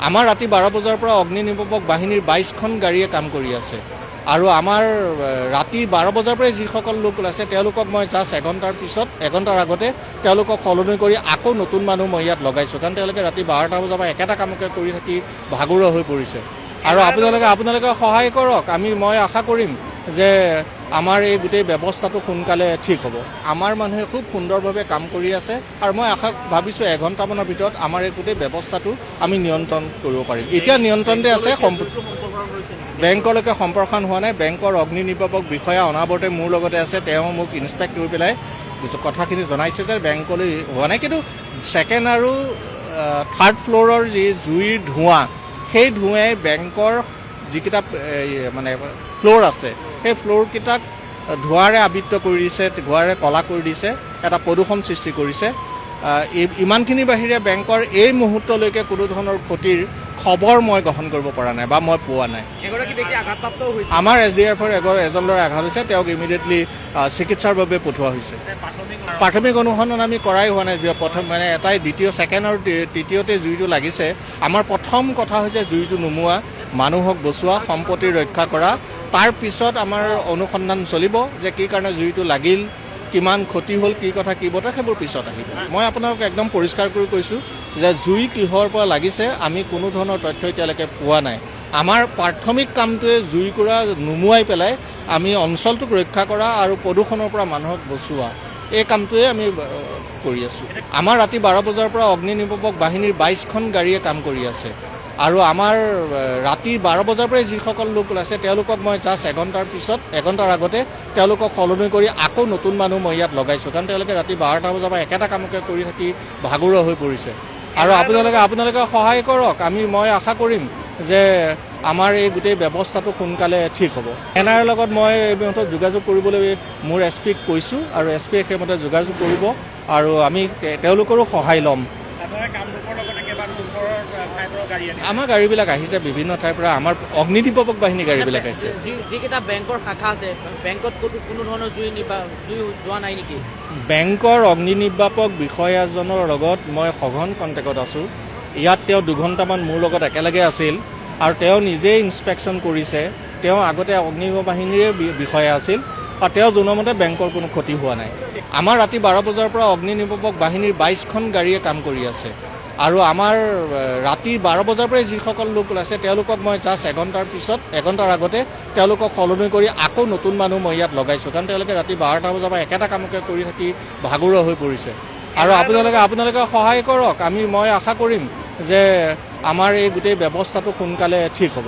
আমাৰ ৰাতি 12 বজাৰ পৰা অগ্নি নিৰ্বাপক বাহিনীৰ 22খন গাড়ীয়ে কাম কৰি আছে আৰু আমাৰ ৰাতি 12 বজাৰ পৰাই যিসকল লোক ওলাইছে তেওঁলোকক মই জাষ্ট এঘণ্টাৰ আগতে তেওঁলোকক সলনি কৰি আকৌ নতুন মানুহ মই ইয়াত লগাইছোঁ, কাৰণ তেওঁলোকে ৰাতি 12টা বজাৰ পৰা একেটা কামকে কৰি থাকি ভাগৰুৱা হৈ পৰিছে। আৰু আপোনালোকে সহায় কৰক, মই আশা কৰিম যে আমাৰ এই গোটেই ব্যৱস্থাটো সোনকালে ঠিক হ'ব। আমাৰ মানুহে খুব সুন্দৰভাৱে কাম কৰি আছে আৰু মই ভাবিছোঁ এঘণ্টামানৰ ভিতৰত আমাৰ এই গোটেই ব্যৱস্থাটো আমি নিয়ন্ত্ৰণ কৰিব পাৰিম। এতিয়া নিয়ন্ত্ৰণতে আছে, বেংকলৈকে সম্প্ৰসাৰণ হোৱা নাই। বেংকৰ অগ্নি নিৰ্বাপক বিষয়া অনাবৰতে মোৰ লগতে আছে, তেওঁ মোক ইনস্পেক্ট কৰি পেলাই কথাখিনি জনাইছে যে বেংকলৈ হোৱা নাই, কিন্তু ছেকেণ্ড আৰু থাৰ্ড ফ্ল'ৰৰ যি জুইৰ ধোঁৱা, সেই ধোঁৱাই বেংকৰ যিকেইটা মানে ফ্ল'ৰ আছে সেই ফ্ল'ৰকেইটাক ধোঁৱাৰে আবৃত্ত কৰি দিছে, ধোঁৱাৰে কলা কৰি দিছে, এটা প্ৰদূষণ সৃষ্টি কৰিছে। ইমানখিনি বাহিৰে বেংকৰ এই মুহূৰ্তলৈকে কোনো ধৰণৰ ক্ষতিৰ খবৰ মই গ্ৰহণ কৰিব পৰা নাই বা মই পোৱা নাই। আমাৰ SDRFৰ এজন ল'ৰা আঘাত হৈছে, তেওঁক ইমিডিয়েটলি চিকিৎসাৰ বাবে পঠোৱা হৈছে। প্ৰাথমিক অনুসন্ধান আমি কৰাই হোৱা নাই। প্ৰথম এটাই ছেকেণ্ড আৰু তৃতীয়তে জুইটো লাগিছে। আমাৰ প্ৰথম কথা হৈছে জুইটো নুমুৱা, মানুহক বচোৱা, সম্পত্তি ৰক্ষা কৰা। তাৰ পিছত আমাৰ অনুসন্ধান চলিব যে কি কাৰণে জুইটো লাগিল, কিমান ক্ষতি হ'ল, কি কথা কি বতৰা, সেইবোৰ পিছত আহিব। মই আপোনালোকক একদম পৰিষ্কাৰ কৰি কৈছোঁ যে জুই কিহৰ পৰা লাগিছে আমি কোনো ধৰণৰ তথ্য এতিয়ালৈকে পোৱা নাই। আমাৰ প্ৰাথমিক কামটোৱে জুইকুৰা নুমুৱাই পেলাই আমি অঞ্চলটোক ৰক্ষা কৰা আৰু প্ৰদূষণৰ পৰা মানুহক বচোৱা, এই কামটোৱে আমি কৰি আছোঁ। আমাৰ ৰাতি 12 বজাৰ পৰা অগ্নি নিৰ্বাপক বাহিনীৰ 22খন গাড়ীয়ে কাম কৰি আছে আৰু আমাৰ ৰাতি 12 বজাৰ পৰাই যিসকল লোক ওলাইছে তেওঁলোকক মই জাষ্ট এঘণ্টাৰ আগতে তেওঁলোকক সলনি কৰি আকৌ নতুন মানুহ মই ইয়াত লগাইছোঁ, কাৰণ তেওঁলোকে ৰাতি 12টা বজাৰ পৰা একেটা কামকে কৰি থাকি ভাগৰুৱা হৈ পৰিছে। আৰু আপোনালোকে সহায় কৰক, মই আশা কৰিম যে আমাৰ এই গোটেই ব্যৱস্থাটো সোনকালে ঠিক হ'ব। NR লগত মই এই মুহূৰ্তত যোগাযোগ কৰিবলৈ মোৰ SPক কৈছোঁ আৰু SPয়ে সেইমতে যোগাযোগ কৰিব আৰু আমি তেওঁলোকৰো সহায় ল'ম। আমাৰ গাড়ীবিলাক আহিছে বিভিন্ন ঠাইৰ পৰা, আমাৰ অগ্নি নিৰ্বাপক বাহিনী গাড়ীবিলাক আহিছে। যিকেইটা বেংকৰ শাখা আছে, বেংকত কোনো ধৰণৰ জুই যোৱা নাই নেকি? বেংকৰ অগ্নি নিৰ্বাপক বিষয়াজনৰ লগত মই সঘন কণ্টেক্টত আছোঁ। ইয়াত তেওঁ 2 ঘণ্টামান মোৰ লগত একেলগে আছিল আৰু তেওঁ নিজেই ইনস্পেকশ্যন কৰিছে। তেওঁ আগতে অগ্নি বাহিনীৰে বিষয়া আছিল আৰু তেওঁ জনোৱামতে বেংকৰ কোনো ক্ষতি হোৱা নাই। আমাৰ ৰাতি 12 বজাৰ পৰা অগ্নি নিৰ্বাপক বাহিনীৰ 22খন গাড়ীয়ে কাম কৰি আছে আৰু আমাৰ ৰাতি 12 বজাৰ পৰাই যিসকল লোক ওলাইছে তেওঁলোকক মই জাষ্ট এঘণ্টাৰ আগতে তেওঁলোকক সলনি কৰি আকৌ নতুন মানুহ মই ইয়াত লগাইছোঁ, কাৰণ তেওঁলোকে ৰাতি 12টা বজাৰ পৰা একেটা কামকে কৰি থাকি ভাগৰুৱা হৈ পৰিছে। আৰু আপোনালোকে সহায় কৰক, মই আশা কৰিম যে আমাৰ এই গোটেই ব্যৱস্থাটো সোনকালে ঠিক হ'ব।